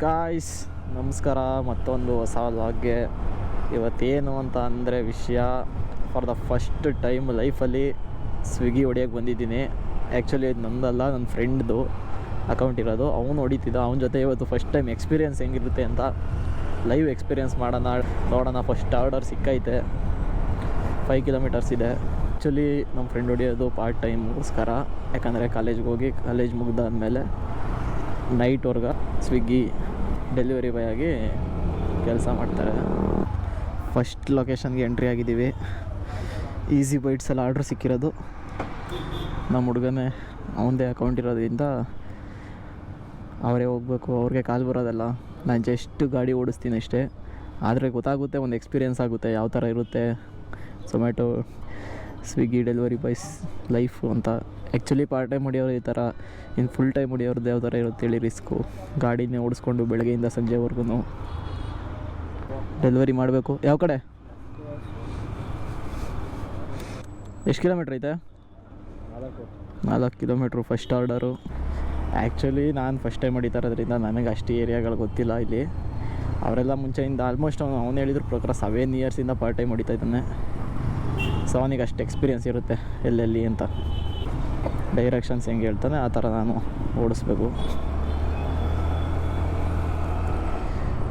Guys ನಮಸ್ಕಾರ. ಮತ್ತೊಂದು ಹೊಸ ವ್ಲಾಗ್ಗೆ. ಇವತ್ತೇನು ಅಂತ ಅಂದರೆ ವಿಷಯ, ಫಾರ್ ದ ಫಸ್ಟ್ ಟೈಮ್ ಲೈಫಲ್ಲಿ ಸ್ವಿಗ್ಗಿ ಹೊಡಿಯೋಕ್ಕೆ ಬಂದಿದ್ದೀನಿ. ಆ್ಯಕ್ಚುಲಿ ಇದು ನಮ್ಮದಲ್ಲ, ನನ್ನ ಫ್ರೆಂಡ್ದು ಅಕೌಂಟ್ ಇರೋದು. ಅವನು ಹೊಡಿತಿದ್ದ. ಅವನ ಜೊತೆ ಇವತ್ತು ಫಸ್ಟ್ ಟೈಮ್ ಎಕ್ಸ್ಪೀರಿಯೆನ್ಸ್ ಹೆಂಗಿರುತ್ತೆ ಅಂತ ಲೈವ್ ಎಕ್ಸ್ಪೀರಿಯೆನ್ಸ್ ಮಾಡೋಣ, ನೋಡೋಣ. ಫಸ್ಟ್ ಆರ್ಡರ್ ಸಿಕ್ಕೈತೆ. 5 ಕಿಲೋಮೀಟರ್ಸ್ ಇದೆ. ಆ್ಯಕ್ಚುಲಿ ನಮ್ಮ ಫ್ರೆಂಡ್ ಹೊಡಿಯೋದು ಪಾರ್ಟ್ ಟೈಮ್ಗೋಸ್ಕರ. ಯಾಕಂದರೆ ಕಾಲೇಜ್ ಮುಗ್ದಾದ್ಮೇಲೆ ನೈಟ್ವರೆಗೆ ಸ್ವಿಗ್ಗಿ ಡೆಲಿವರಿ ಬಾಯ್ ಆಗಿ ಕೆಲಸ ಮಾಡ್ತಾರೆ. ಫಸ್ಟ್ ಲೊಕೇಶನ್ಗೆ ಎಂಟ್ರಿ ಆಗಿದ್ದೀವಿ. ಈಸಿ ಬೈಟ್ಸಲ್ಲಿ ಆರ್ಡ್ರ್ ಸಿಕ್ಕಿರೋದು. ನಮ್ಮ ಹುಡುಗನೇ, ಅವನದೇ ಅಕೌಂಟ್ ಇರೋದ್ರಿಂದ ಅವರೇ ಹೋಗಬೇಕು. ಅವ್ರಿಗೆ ಕಾಲ್ ಬರೋದಲ್ಲ. ನಾನು ಜಸ್ಟ್ ಗಾಡಿ ಓಡಿಸ್ತೀನಿ ಅಷ್ಟೇ. ಆದರೆ ಗೊತ್ತಾಗುತ್ತೆ, ಒಂದು ಎಕ್ಸ್ಪೀರಿಯೆನ್ಸ್ ಆಗುತ್ತೆ ಯಾವ ಥರ ಇರುತ್ತೆ Zomato Swiggy delivery boys life ಅಂತ. ಆ್ಯಕ್ಚುಲಿ ಪಾರ್ಟ್ ಟೈಮ್ ಹೊಡಿಯೋರು ಈ ಥರ, ಇನ್ನು ಫುಲ್ ಟೈಮ್ ಹೊಡಿಯೋರ್ದು ಯಾವ ಥರ ಇರುತ್ತೆ ಹೇಳಿ ರಿಸ್ಕು. ಗಾಡಿನೇ ಓಡಿಸ್ಕೊಂಡು ಬೆಳಗ್ಗೆಯಿಂದ ಸಂಜೆವರೆಗೂ ಡೆಲಿವರಿ ಮಾಡಬೇಕು. ಯಾವ ಕಡೆ? ಎಷ್ಟು ಕಿಲೋಮೀಟ್ರ್ ಐತೆ? 4 ಕಿಲೋಮೀಟ್ರು ಫಸ್ಟ್ ಆರ್ಡರು. ಆ್ಯಕ್ಚುಲಿ ನಾನು ಫಸ್ಟ್ ಟೈಮ್ ಹೊಡಿತಾ ಇರೋದ್ರಿಂದ ನನಗೆ ಅಷ್ಟು ಏರಿಯಾಗಳು ಗೊತ್ತಿಲ್ಲ ಇಲ್ಲಿ. ಅವರೆಲ್ಲ ಮುಂಚೆಯಿಂದ ಆಲ್ಮೋಸ್ಟ್ ಅವ್ನು ಹೇಳಿದ್ರ ಪ್ರಕಾರ 7 ಇಯರ್ಸಿಂದ ಪಾರ್ಟ್ ಟೈಮ್ ಹೊಡಿತಾ ಇದ್ದಾನೆ. ಸೊ ಅವನಿಗೆ ಅಷ್ಟು ಎಕ್ಸ್ಪೀರಿಯೆನ್ಸ್ ಇರುತ್ತೆ ಎಲ್ಲೆಲ್ಲಿ ಅಂತ. ಡೈರೆಕ್ಷನ್ಸ್ ಹೆಂಗೆ ಹೇಳ್ತಾನೆ ಆ ಥರ ನಾನು ಓಡಿಸ್ಬೇಕು.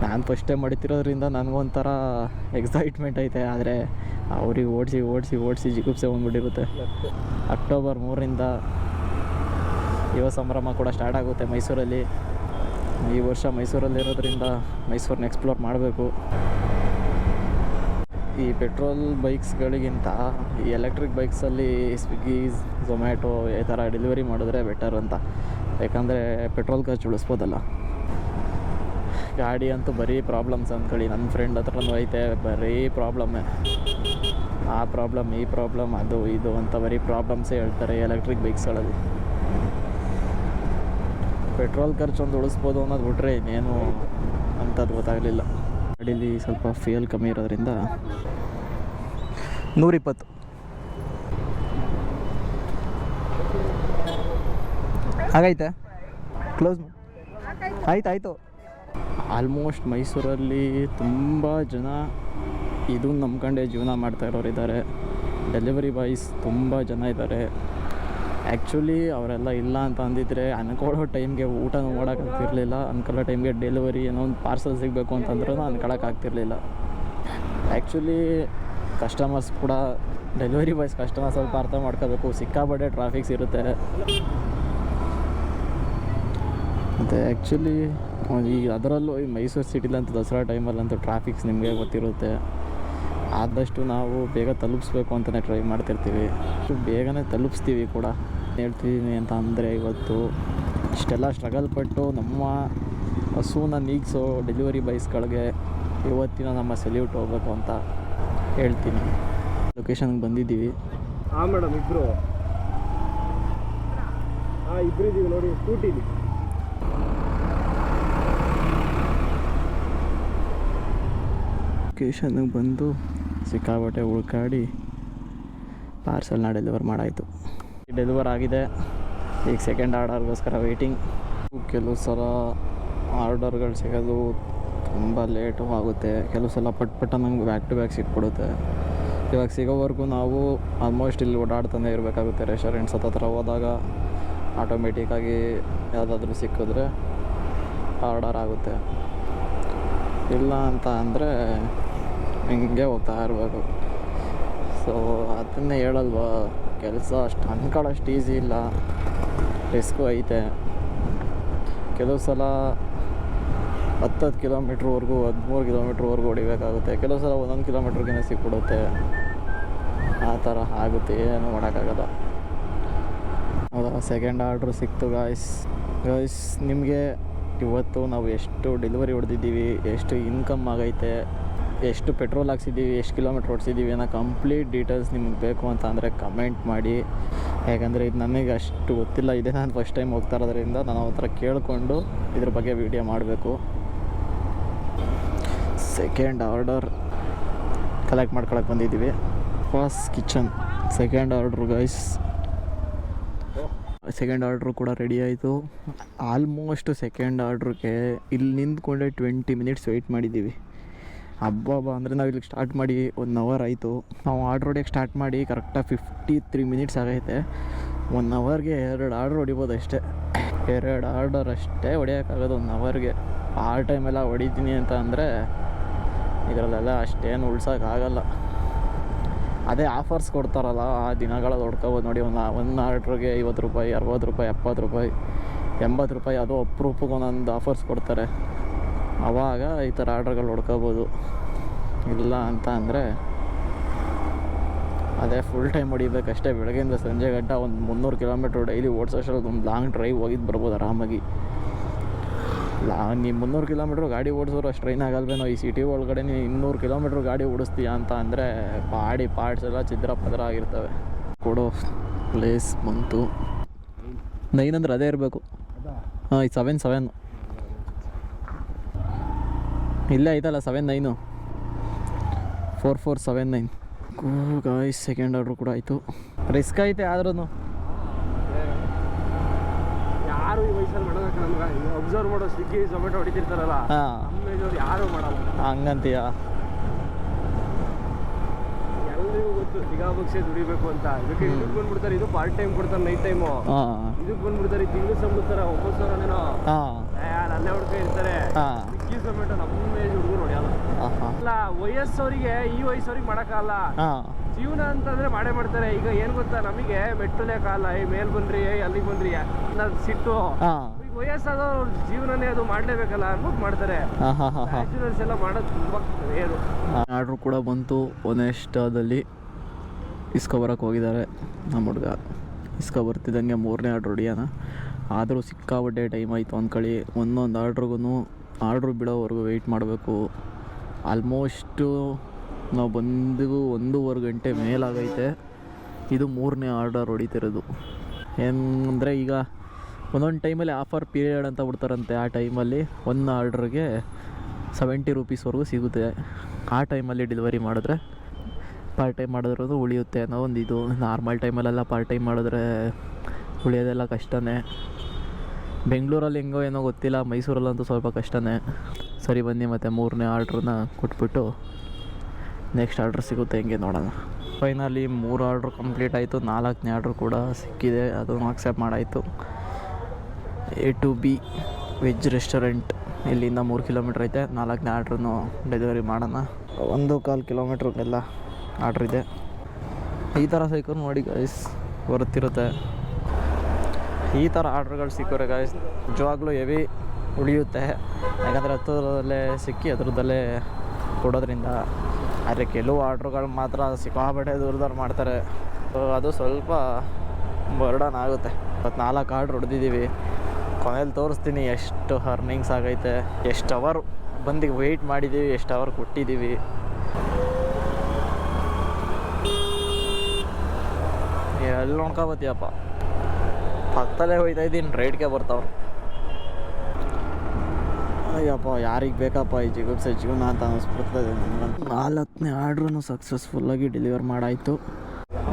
ನಾನು ಫಸ್ಟ್ ಟೈಮ್ ಹೊಡಿತಿರೋದ್ರಿಂದ ನನಗೊಂಥರ ಎಕ್ಸೈಟ್ಮೆಂಟ್ ಐತೆ. ಆದರೆ ಅವ್ರಿಗೆ ಓಡಿಸಿ ಜಿಗುಪ್ಸೆ ಬಂದ್ಬಿಟ್ಟಿರುತ್ತೆ. ಅಕ್ಟೋಬರ್ 3ರಿಂದ ಯುವ ಸಂಭ್ರಮ ಕೂಡ ಸ್ಟಾರ್ಟ್ ಆಗುತ್ತೆ ಮೈಸೂರಲ್ಲಿ. ಈ ವರ್ಷ ಮೈಸೂರಲ್ಲಿರೋದ್ರಿಂದ ಮೈಸೂರನ್ನ ಎಕ್ಸ್ಪ್ಲೋರ್ ಮಾಡಬೇಕು. ಈ ಪೆಟ್ರೋಲ್ ಬೈಕ್ಸ್ಗಳಿಗಿಂತ ಈ ಎಲೆಕ್ಟ್ರಿಕ್ ಬೈಕ್ಸಲ್ಲಿ ಸ್ವಿಗ್ಗಿ ಝೊಮ್ಯಾಟೊ ಈ ಥರ ಡೆಲಿವರಿ ಮಾಡಿದ್ರೆ ಬೆಟರ್ ಅಂತ. ಯಾಕಂದರೆ ಪೆಟ್ರೋಲ್ ಖರ್ಚು ಉಳಿಸ್ಬೋದಲ್ಲ. ಗಾಡಿ ಅಂತೂ ಬರೀ ಪ್ರಾಬ್ಲಮ್ಸ್ ಅಂದ್ಕೊಳ್ಳಿ. ನನ್ನ ಫ್ರೆಂಡ್ ಹತ್ರನೂ ಐತೆ, ಬರೀ ಪ್ರಾಬ್ಲಮ್ಮೇ. ಆ ಪ್ರಾಬ್ಲಮ್, ಈ ಪ್ರಾಬ್ಲಮ್, ಅದು ಇದು ಅಂತ ಬರೀ ಪ್ರಾಬ್ಲಮ್ಸೇ ಹೇಳ್ತಾರೆ ಎಲೆಕ್ಟ್ರಿಕ್ ಬೈಕ್ಸ್ಗಳಲ್ಲಿ. ಪೆಟ್ರೋಲ್ ಖರ್ಚು ಒಂದು ಉಳಿಸ್ಬೋದು ಅನ್ನೋದು ಬಿಟ್ರೆ ಇನ್ನೇನು ಅಂಥದ್ದು ಗೊತ್ತಾಗಲಿಲ್ಲ. ಗಾಡೀಲಿ ಸ್ವಲ್ಪ ಫ್ಯೂಯಲ್ ಕಮ್ಮಿ ಇರೋದ್ರಿಂದ 120 ಆಗೈತೆ. ಕ್ಲೋಸ್ ಆಯಿತು. ಆಲ್ಮೋಸ್ಟ್ ಮೈಸೂರಲ್ಲಿ ತುಂಬ ಜನ ಇದನ್ನು ನಂಬ್ಕೊಂಡೇ ಜೀವನ ಮಾಡ್ತಾ ಇರೋರು ಇದ್ದಾರೆ. ಡೆಲಿವರಿ ಬಾಯ್ಸ್ ತುಂಬ ಜನ ಇದ್ದಾರೆ. ಆ್ಯಕ್ಚುಲಿ ಅವರೆಲ್ಲ ಇಲ್ಲ ಅಂತ ಅಂದಿದ್ರೆ ಅನ್ಕೊಳ್ಳೋ ಟೈಮ್ಗೆ ಊಟನೂ ಮಾಡೋಕ್ಕಾಗ್ತಿರ್ಲಿಲ್ಲ. ಅನ್ಕೊಳ್ಳೋ ಟೈಮ್ಗೆ ಡೆಲಿವರಿ ಏನೋ ಒಂದು ಪಾರ್ಸಲ್ ಸಿಗಬೇಕು ಅಂತಂದ್ರೂ ಅನ್ಕೊಳ್ಳೋಕ್ಕಾಗ್ತಿರ್ಲಿಲ್ಲ. ಆ್ಯಕ್ಚುಲಿ ಕಸ್ಟಮರ್ಸ್ ಕೂಡ, ಡೆಲಿವರಿ ಬಾಯ್ಸ್ ಕಸ್ಟಮರ್ ಸ್ವಲ್ಪ ಅರ್ಥ ಮಾಡ್ಕೋಬೇಕು. ಸಿಕ್ಕಾಪಟ್ಟೆ ಟ್ರಾಫಿಕ್ಸ್ ಇರುತ್ತೆ. ಮತ್ತು ಆ್ಯಕ್ಚುಲಿ ಈಗ ಅದರಲ್ಲೂ ಈ ಮೈಸೂರು ಸಿಟಿಲಂತೂ ದಸರಾ ಟೈಮಲ್ಲಂತೂ ಟ್ರಾಫಿಕ್ಸ್ ನಿಮಗೆ ಗೊತ್ತಿರುತ್ತೆ. ಆದಷ್ಟು ನಾವು ಬೇಗ ತಲುಪಿಸ್ಬೇಕು ಅಂತಲೇ ಟ್ರೈ ಮಾಡ್ತಿರ್ತೀವಿ. ಬೇಗನೆ ತಲುಪಿಸ್ತೀವಿ ಕೂಡ. ಹೇಳ್ತಿದ್ದೀನಿ ಅಂತ ಅಂದರೆ ಇವತ್ತು ಇಷ್ಟೆಲ್ಲ ಸ್ಟ್ರಗಲ್ ಪಟ್ಟು ನಮ್ಮ ಹಸುವನ್ನ ನೀಗಿಸೋ ಡೆಲಿವರಿ ಬಾಯ್ಸ್ಗಳಿಗೆ ಇವತ್ತಿನ ನಮ್ಮ ಸೆಲ್ಯೂಟ್ ಹೋಗಬೇಕು ಅಂತ ಹೇಳ್ತೀನಿ. ಲೊಕೇಶನ್ಗೆ ಬಂದಿದ್ದೀವಿ. ಹಾಂ ಮೇಡಮ್, ಇಬ್ಬರು ಇದ್ದೀವಿ ನೋಡಿ. ಸ್ಕೂಟಿಲಿ ಲೊಕೇಶನ್ಗೆ ಬಂದು ಸಿಕ್ಕಾಪಟ್ಟೆ ಹುಡ್ಕಾಡಿ ಪಾರ್ಸಲ್ನ ಡೆಲಿವರ್ ಮಾಡಾಯಿತು. ಡೆಲಿವರ್ ಆಗಿದೆ. ಈಗ ಸೆಕೆಂಡ್ ಆರ್ಡರ್ಗೋಸ್ಕರ ವೆಯ್ಟಿಂಗ್. ಕೆಲವು ಸಲ ಆರ್ಡರ್ಗಳು ಸಿಗೋದು ತುಂಬ ಲೇಟು ಆಗುತ್ತೆ. ಕೆಲವು ಸಲ ಪಟ್ ನಂಗೆ ಬ್ಯಾಕ್ ಟು ಬ್ಯಾಕ್ ಸಿಕ್ಬಿಡುತ್ತೆ. ಇವಾಗ ಸಿಗೋವರೆಗೂ ನಾವು ಆಲ್ಮೋಸ್ಟ್ ಇಲ್ಲಿ ಓಡಾಡ್ತಾನೆ ಇರಬೇಕಾಗುತ್ತೆ. ರೆಸ್ಟೋರೆಂಟ್ಸ್ ಹತ್ರ ಹೋದಾಗ ಆಟೋಮೆಟಿಕ್ಕಾಗಿ ಯಾವುದಾದ್ರೂ ಸಿಕ್ಕಿದ್ರೆ ಆರ್ಡರ್ ಆಗುತ್ತೆ. ಇಲ್ಲ ಅಂತ ಅಂದರೆ ಹಿಂಗೆ ಹೋಗ್ತಾ ಇರಬೇಕು. ಸೊ ಅದನ್ನೇ ಹೇಳಲ್ವಾ, ಕೆಲಸ ಅಷ್ಟು ಅಂದ್ಕೊಳ್ಳೋಷ್ಟು ಈಸಿ ಇಲ್ಲ, ರಿಸ್ಕು ಐತೆ. ಕೆಲವು ಸಲ 10 ಕಿಲೋಮೀಟ್ರ್ವರೆಗೂ 13 ಕಿಲೋಮೀಟ್ರ್ವರೆಗೂ ಹೊಡಿಬೇಕಾಗುತ್ತೆ. ಕೆಲವು ಸಲ 1 ಕಿಲೋಮೀಟ್ರಿಗೇ ಸಿಕ್ಬಿಡುತ್ತೆ. ಆ ಥರ ಆಗುತ್ತೆ, ಏನು ಮಾಡೋಕ್ಕಾಗಲ್ಲ. ಹೌದಾ, ಸೆಕೆಂಡ್ ಆರ್ಡ್ರು ಸಿಕ್ತು ಗಾಯ್ಸ್. ನಿಮಗೆ ಇವತ್ತು ನಾವು ಎಷ್ಟು ಡೆಲಿವರಿ ಹೊಡೆದಿದ್ದೀವಿ, ಎಷ್ಟು ಇನ್ಕಮ್ ಆಗೈತೆ, ಎಷ್ಟು ಪೆಟ್ರೋಲ್ ಹಾಕ್ಸಿದ್ದೀವಿ, ಎಷ್ಟು ಕಿಲೋಮೀಟ್ರ್ ಓಡಿಸಿದ್ದೀವಿ ಅನ್ನೋ ಕಂಪ್ಲೀಟ್ ಡೀಟೇಲ್ಸ್ ನಿಮಗೆ ಬೇಕು ಅಂತ ಅಂದರೆ ಕಮೆಂಟ್ ಮಾಡಿ. ಯಾಕಂದರೆ ಇದು ನನಗೆ ಅಷ್ಟು ಗೊತ್ತಿಲ್ಲ. ಇದೇ ನಾನು ಫಸ್ಟ್ ಟೈಮ್ ಹೋಗ್ತಾ ಇರೋದ್ರಿಂದ ನಾನು ಅವ್ರ ಹತ್ರ ಕೇಳಿಕೊಂಡು ಇದ್ರ ಬಗ್ಗೆ ವಿಡಿಯೋ ಮಾಡಬೇಕು. ಸೆಕೆಂಡ್ ಆರ್ಡರ್ ಕಲೆಕ್ಟ್ ಮಾಡ್ಕೊಳಕ್ಕೆ ಬಂದಿದ್ದೀವಿ. Fast kitchen second order guys. Second order ಕೂಡ ರೆಡಿ ಆಯಿತು. ಆಲ್ಮೋಸ್ಟ್ ಸೆಕೆಂಡ್ ಆರ್ಡ್ರಿಗೆ ಇಲ್ಲಿ ನಿಂತ್ಕೊಂಡೆ 20 ಮಿನಿಟ್ಸ್ ವೆಯ್ಟ್ ಮಾಡಿದ್ದೀವಿ. ಹಬ್ಬ ಅಂದರೆ ನಾವು ಇಲ್ಲಿಗೆ ಸ್ಟಾರ್ಟ್ ಮಾಡಿ 1 ಅವರ್ ಆಯಿತು. ನಾವು ಆರ್ಡ್ರ್ ಹೊಡಿಯೋಕ್ಕೆ ಸ್ಟಾರ್ಟ್ ಮಾಡಿ ಕರೆಕ್ಟಾಗಿ 53 ಮಿನಿಟ್ಸ್ ಆಗೈತೆ. 1 ಅವರ್ಗೆ 2 ಆರ್ಡ್ರ್ ಹೊಡಿಬೋದು ಅಷ್ಟೇ. 2 ಆರ್ಡರ್ ಅಷ್ಟೇ ಹೊಡಿಯೋಕ್ಕಾಗೋದು 1 ಅವರ್ಗೆ. ಆ ಟೈಮೆಲ್ಲ ಹೊಡಿತೀನಿ ಅಂತ ಅಂದರೆ ಇದರಲ್ಲೆಲ್ಲ ಅಷ್ಟೇನು ಉಳ್ಸೋಕ್ಕಾಗಲ್ಲ. ಅದೇ ಆಫರ್ಸ್ ಕೊಡ್ತಾರಲ್ಲ ಆ ದಿನಗಳಲ್ಲಿ ಹೊಡ್ಕೋಬೋದು ನೋಡಿ. ಒಂದು ಆರ್ಡ್ರಿಗೆ 50 ರೂಪಾಯಿ, 60 ರೂಪಾಯಿ, 70 ರೂಪಾಯಿ, 80 ರೂಪಾಯಿ, ಅದು ಅಪ್ರೂಪಕ್ಕೆ ಒಂದೊಂದು ಆಫರ್ಸ್ ಕೊಡ್ತಾರೆ. ಆವಾಗ ಈ ಥರ ಆರ್ಡ್ರ್ಗಳು ಹೊಡ್ಕೋಬೋದು. ಇಲ್ಲ ಅಂತ ಅಂದರೆ ಅದೇ ಫುಲ್ ಟೈಮ್ ಹೊಡಿಬೇಕಷ್ಟೇ. ಬೆಳಗ್ಗೆಯಿಂದ ಸಂಜೆ ಗಂಟ ಒಂದು 300 ಕಿಲೋಮೀಟ್ರ್ ಡೈಲಿ ಓಡಿಸೋಷ್ಟರಲ್ಲಿ ಒಂದು ಲಾಂಗ್ ಡ್ರೈವ್ ಹೋಗಿದ್ದು ಬರ್ಬೋದು ಆರಾಮಾಗಿ. ನೀವು 300 ಕಿಲೋಮೀಟ್ರ್ ಗಾಡಿ ಓಡಿಸೋರು ಅಷ್ಟು ಟ್ರೈನ್ ಆಗಲ್ವೇನೋ. ಈ ಸಿಟಿ ಒಳಗಡೆ ನೀವು 200 ಕಿಲೋಮೀಟ್ರ್ ಗಾಡಿ ಓಡಿಸ್ತೀಯ ಅಂತ ಅಂದರೆ ಬಾಡಿ ಪಾರ್ಟ್ಸ್ ಎಲ್ಲ ಛಿದ್ರ ಪದ್ರ ಆಗಿರ್ತವೆ. ಕೊಡೋ ಪ್ಲೇಸ್ ಬಂತು 9 ಅಂದ್ರೆ ಅದೇ ಇರಬೇಕು. ಹಾಂ, ಇದು 7 ಇಲ್ಲೇ ಐತಲ್ಲ 7-9 4479. ಗಾಯ್ಸ್ ಸೆಕೆಂಡ್ ಆರ್ಡ್ರು ಕೂಡ ಆಯಿತು. ರಿಸ್ಕ್ ಐತೆ ಆದ್ರೂ ಯಾರು ಈ ವಯಸ್ಸಲ್ಲಿ ಮಾಡೋದಕ್ಕೆ ನಮ್ಗೆ ಅಬ್ಸರ್ವ್ ಮಾಡೋ ಸ್ವಿಗ್ಗಿ ಝೊಮ್ಯಾಟೊ ಹೊಡಿತಿರ್ತಾರಲ್ಲ, ನಮ್ಮವ್ರು ಯಾರು ಮಾಡಲ್ಲ. ಹಂಗಂತೀಯ? ಎಲ್ರಿಗೂ ಗೊತ್ತು ಸಿಗಾಬಗ್ಸೆ ದುಡಿಬೇಕು ಅಂತ. ಇದಕ್ಕೆ ಇದಕ್ಕೆ ಬಂದ್ಬಿಡ್ತಾರೆ, ಇದು ಪಾರ್ಟ್ ಟೈಮ್ ಕೊಡ್ತಾರೆ ನೈಟ್ ಟೈಮು. ಇದಕ್ಕೆ ಬಂದ್ಬಿಡ್ತಾರೆ ತಿಂಗಳು ಸಂಬಿಡ್ತಾರೆ 9,000 ಅಲ್ಲೇ ಹುಡ್ಕ ಇರ್ತಾರೆ. ಸ್ವಿಗ್ಗಿ ಝೊಮ್ಯಾಟೊ ನಮ್ಮ ಏಜ್ ಹುಡುಗರು ಹೊಡೆಯಲ್ಲ. ಅಲ್ಲ ವಯಸ್ಸವರಿಗೆ ಈ ವಯಸ್ಸವ್ರಿಗೆ ಮಾಡೋಕ್ಕಲ್ಲ. ಜೀವನ ಅಂತಂದ್ರೆ ಮಾಡೇ ಮಾಡ್ತಾರೆ. ಈಗ ಏನ್ ಗೊತ್ತಾ, ನಮಗೆ ಮೆಟ್ಟಲೆ ಕಾಲ, ಮೇಲ್ ಬನ್ರಿ ಅಲ್ಲಿಗೆ ಬನ್ರಿ ಅನ್ನೋದು ಸಿಟ್ಟು. ಈಗ ವಯಸ್ಸಾದವ್ರು ಜೀವನನೇ ಅದು ಮಾಡ್ಲೇಬೇಕಲ್ಲ ಅನ್ಬಿಟ್ಟು ಮಾಡ್ತಾರೆ. ಬ್ಯಾಚುಲರ್ಸ್ ಎಲ್ಲ ಮಾಡೋದು ತುಂಬಾ ರೇರು. ಆರ್ಡ್ರು ಕೂಡ ಬಂತು. ಒನೆಸ್ಟಾದಲ್ಲಿ ಇಸ್ಕೊ ಬರೋಕ್ಕೆ ಹೋಗಿದ್ದಾರೆ ನಮ್ಮ ಹುಡುಗ. ಇಸ್ಕೊ ಬರ್ತಿದ್ದಂಗೆ 3ನೇ ಆರ್ಡ್ರ್ ಹೊಡಿಯೋಣ. ಆದರೂ ಸಿಕ್ಕಾಪಟ್ಟೆ ಟೈಮ್ ಆಯಿತು ಅಂದ್ಕೊಳ್ಳಿ. ಒಂದೊಂದು ಆರ್ಡ್ರು ಬಿಡೋವರೆಗೂ ವೆಯ್ಟ್ ಮಾಡಬೇಕು. ಆಲ್ಮೋಸ್ಟು ನಾವು ಬಂದು 1.5 ಗಂಟೆ ಮೇಲಾಗೈತೆ. ಇದು 3ನೇ ಆರ್ಡರ್ ಹೊಡಿತಿರೋದು. ಏನಂದರೆ ಈಗ ಒಂದೊಂದು ಟೈಮಲ್ಲಿ ಆಫರ್ ಪೀರಿಯಡ್ ಅಂತ ಬಿಡ್ತಾರಂತೆ. ಆ ಟೈಮಲ್ಲಿ ಒಂದು ಆರ್ಡ್ರಿಗೆ 70 ರೂಪೀಸ್ವರೆಗೂ ಸಿಗುತ್ತೆ. ಆ ಟೈಮಲ್ಲಿ ಡೆಲಿವರಿ ಮಾಡಿದ್ರೆ ಪಾರ್ಟ್ ಟೈಮ್ ಮಾಡಿದ್ರೂ ಉಳಿಯುತ್ತೆ ಅನ್ನೋ ಒಂದು ಇದು. ನಾರ್ಮಲ್ ಟೈಮಲ್ಲೆಲ್ಲ ಪಾರ್ಟ್ ಟೈಮ್ ಮಾಡಿದ್ರೆ ಉಳಿಯೋದೆಲ್ಲ ಕಷ್ಟನೇ. ಬೆಂಗಳೂರಲ್ಲಿ ಹೆಂಗೋ ಏನೋ ಗೊತ್ತಿಲ್ಲ, ಮೈಸೂರಲ್ಲಂತೂ ಸ್ವಲ್ಪ ಕಷ್ಟನೇ. ಸರಿ ಬನ್ನಿ ಮತ್ತು 3ನೇ ಆರ್ಡ್ರನ್ನ ಕೊಟ್ಬಿಟ್ಟು ನೆಕ್ಸ್ಟ್ ಆರ್ಡ್ರ್ ಸಿಗುತ್ತೆ ಹೆಂಗೆ ನೋಡೋಣ. ಫೈನಲಿ 3 ಆರ್ಡ್ರ್ ಕಂಪ್ಲೀಟ್ ಆಯಿತು. 4ನೇ ಆರ್ಡ್ರ್ ಕೂಡ ಸಿಕ್ಕಿದೆ, ಅದನ್ನು ಅಕ್ಸೆಪ್ಟ್ ಮಾಡಾಯಿತು. A2B ವೆಜ್ ರೆಸ್ಟೋರೆಂಟ್, ಇಲ್ಲಿಂದ 3 ಕಿಲೋಮೀಟ್ರ್ ಐತೆ. 4ನೇ ಆರ್ಡ್ರನ್ನು ಡೆಲಿವರಿ ಮಾಡೋಣ. 1.25 ಕಿಲೋಮೀಟ್ರಿಗೆಲ್ಲ ಆರ್ಡ್ರ್ ಇದೆ. ಈ ಥರ ಸಿಕ್ಕರು ನೋಡಿ ಗಾಯ್ಸ್, ಬರುತ್ತಿರುತ್ತೆ. ಈ ಥರ ಆರ್ಡ್ರ್ಗಳು ಸಿಕ್ಕರೆ ಗಾಯ್ಸ್ ನಿಜವಾಗ್ಲೂ ಹೆವಿ ಉಳಿಯುತ್ತೆ. ಯಾಕಂದರೆ ಹತ್ರದಲ್ಲೇ ಸಿಕ್ಕಿ ಹತ್ರದಲ್ಲೇ ಕೊಡೋದ್ರಿಂದ. ಆದರೆ ಕೆಲವು ಆರ್ಡ್ರುಗಳು ಮಾತ್ರ ಸಿಕ್ಕಾಪಟ್ಟೆ ದೂರದವ್ರು ಮಾಡ್ತಾರೆ. ಅದು ಸ್ವಲ್ಪ ಬರ್ಡನ್ ಆಗುತ್ತೆ. 4 ಆರ್ಡ್ರ್ ಹೊಡೆದಿದ್ದೀವಿ. ಕೊನೆಯಲ್ಲಿ ತೋರಿಸ್ತೀನಿ ಎಷ್ಟು ಅರ್ನಿಂಗ್ಸ್ ಆಗೈತೆ, ಎಷ್ಟು ಅವರ್ ಬಂದು ವೆಯ್ಟ್ ಮಾಡಿದ್ದೀವಿ, ಎಷ್ಟು ಅವರ್ ಕೊಟ್ಟಿದ್ದೀವಿ. ಎಲ್ಲಿ ನೋಡ್ಕೊಬತ್ತೀಯಪ್ಪ, ಪಕ್ಕದಲ್ಲೇ ಹೋಯ್ತಾ ಇದ್ದೀನಿ, ರೈಡ್ಗೆ ಬರ್ತಾವ್ರು. ಅಯ್ಯಪ್ಪ ಯಾರಿಗೆ ಬೇಕಪ್ಪ ಈ ಜಿಗುಪ್ಸೆ ಜೀವನ ಅಂತ ಅನ್ನಿಸ್ಬಿಡ್ತದೆ ನನಗಂತೂ. 4ನೇ ಆರ್ಡ್ರೂ ಸಕ್ಸಸ್ಫುಲ್ಲಾಗಿ ಡೆಲಿವರ್ ಮಾಡಾಯಿತು.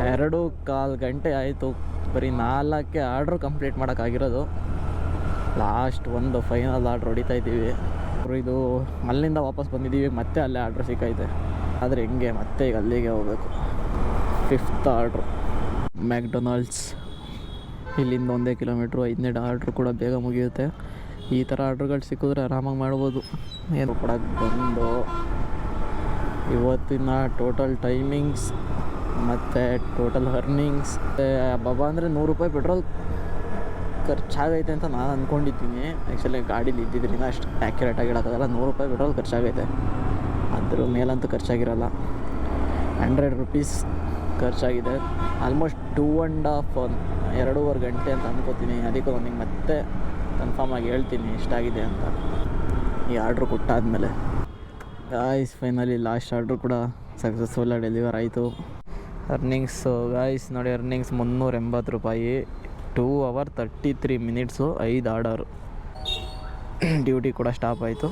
2.25 ಗಂಟೆ ಆಯಿತು. ಬರೀ 4 ಆರ್ಡ್ರು ಕಂಪ್ಲೀಟ್ ಮಾಡೋಕ್ಕಾಗಿರೋದು. ಲಾಸ್ಟ್ ಒಂದು ಫೈನಲ್ ಆರ್ಡ್ರ್ ಹೊಡಿತಾ ಇದ್ದೀವಿ. ಇದು ಅಲ್ಲಿಂದ ವಾಪಸ್ ಬಂದಿದ್ದೀವಿ, ಮತ್ತೆ ಅಲ್ಲೇ ಆರ್ಡ್ರ್ ಸಿಕ್ಕೈತೆ. ಆದರೆ ಹೆಂಗೆ ಮತ್ತೆ ಈಗ ಅಲ್ಲಿಗೆ ಹೋಗಬೇಕು. 5th ಆರ್ಡ್ರು ಮ್ಯಾಕ್ಡೊನಾಲ್ಡ್ಸ್, ಇಲ್ಲಿಂದ 1 ಕಿಲೋಮೀಟ್ರು. 5ನೇ ಆರ್ಡ್ರು ಕೂಡ ಬೇಗ ಮುಗಿಯುತ್ತೆ. ಈ ಥರ ಆರ್ಡ್ರ್ಗಳು ಸಿಕ್ಕಿದ್ರೆ ಆರಾಮಾಗಿ ಮಾಡ್ಬೋದು. ಏನು ಕೊಡೋಕ್ಕೆ ಬಂದು ಇವತ್ತಿನ ಟೋಟಲ್ ಟೈಮಿಂಗ್ಸ್ ಮತ್ತು ಟೋಟಲ್ ಅರ್ನಿಂಗ್ಸ್ ಹಬ್ಬ ಅಂದರೆ 100 ರೂಪಾಯಿ ಪೆಟ್ರೋಲ್ ಖರ್ಚಾಗೈತೆ ಅಂತ ನಾನು ಅಂದ್ಕೊಂಡಿದ್ದೀನಿ. ಆ್ಯಕ್ಚುಲಿ ಗಾಡೀಲಿ ಇದ್ದಿದ್ದರಿಂದ ಅಷ್ಟು ಆ್ಯಕ್ಯುರೇಟಾಗಿ ಹೇಳೋಕ್ಕಾಗಲ್ಲ. 100 ರೂಪಾಯಿ ಪೆಟ್ರೋಲ್ ಖರ್ಚಾಗೈತೆ, ಅದ್ರ ಮೇಲಂತೂ ಖರ್ಚಾಗಿರಲ್ಲ. 100 ರೂಪೀಸ್ ಖರ್ಚಾಗಿದೆ. ಆಲ್ಮೋಸ್ಟ್ 2.5 ಗಂಟೆ ಅಂತ ಅಂದ್ಕೋತೀನಿ. ಅದಕ್ಕೆ ನನಗೆ ಮತ್ತೆ ಕನ್ಫರ್ಮಾಗಿ ಹೇಳ್ತೀನಿ ಎಷ್ಟಾಗಿದೆ ಅಂತ ಈ ಆರ್ಡ್ರು ಕೊಟ್ಟಾದಮೇಲೆ. ಗಾಯ್ಸ್ ಫೈನಲಿ ಲಾಸ್ಟ್ ಆರ್ಡ್ರು ಕೂಡ ಸಕ್ಸಸ್ಫುಲ್ಲಾಗಿ ಡೆಲಿವರ್ ಆಯಿತು. ಅರ್ನಿಂಗ್ಸು ಗಾಯ್ಸ್ ನೋಡಿ, ಅರ್ನಿಂಗ್ಸ್ 380 ರೂಪಾಯಿ. 2 hours 33 minutes 5 ಆರ್ಡರು. ಡ್ಯೂಟಿ ಕೂಡ ಸ್ಟಾಪ್ ಆಯಿತು.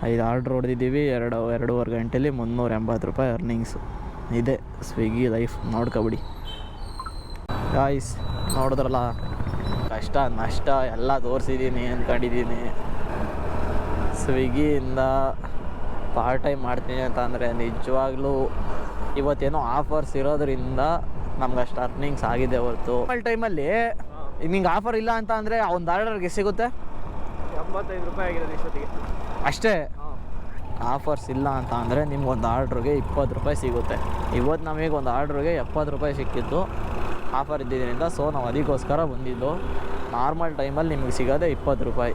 5 ಆರ್ಡ್ರ್ ಹೊಡೆದಿದ್ದೀವಿ. 2.5 ಗಂಟೆಯಲ್ಲಿ 380 ರೂಪಾಯಿ ಅರ್ನಿಂಗ್ಸು. ಇದೆ ಸ್ವಿಗ್ಗಿ ಲೈಫ್, ನೋಡ್ಕೊಬಿಡಿ ಗಾಯ್ಸ್. ನೋಡಿದ್ರಲ್ಲ ಕಷ್ಟ ನಷ್ಟ ಎಲ್ಲ ತೋರಿಸಿದ್ದೀನಿ ಅಂದ್ಕೊಂಡಿದ್ದೀನಿ. ಸ್ವಿಗ್ಗಿಯಿಂದ ಪಾರ್ಟ್ ಟೈಮ್ ಮಾಡ್ತೀನಿ ಅಂತ ಅಂದರೆ ನಿಜವಾಗ್ಲೂ ಇವತ್ತೇನೋ ಆಫರ್ಸ್ ಇರೋದ್ರಿಂದ ನಮ್ಗೆ ಅಷ್ಟು ಅರ್ನಿಂಗ್ಸ್ ಆಗಿದೆ ಹೊರತು ಟೈಮಲ್ಲಿ ನಿಂಗೆ ಆಫರ್ ಇಲ್ಲ ಅಂತ ಅಂದರೆ ಒಂದು ಆರ್ಡರ್ಗೆ ಸಿಗುತ್ತೆ 85 ರೂಪಾಯಿ ಆಗಿರೋದು ಇಷ್ಟೊತ್ತಿಗೆ ಅಷ್ಟೇ. ಆಫರ್ಸ್ ಇಲ್ಲ ಅಂತ ಅಂದರೆ ನಿಮ್ಗೊಂದು ಆರ್ಡ್ರಿಗೆ 20 ರೂಪಾಯಿ ಸಿಗುತ್ತೆ. ಇವತ್ತು ನಮಗೆ ಒಂದು ಆರ್ಡ್ರಿಗೆ 70 ರೂಪಾಯಿ ಸಿಕ್ಕಿತ್ತು ಆಫರ್ ಇದ್ದಿದ್ದರಿಂದ. ಸೊ ನಾವು ಅದಕ್ಕೋಸ್ಕರ ಬಂದಿದ್ದು. ನಾರ್ಮಲ್ ಟೈಮಲ್ಲಿ ನಿಮಗೆ ಸಿಗೋದೆ 20 ರೂಪಾಯಿ.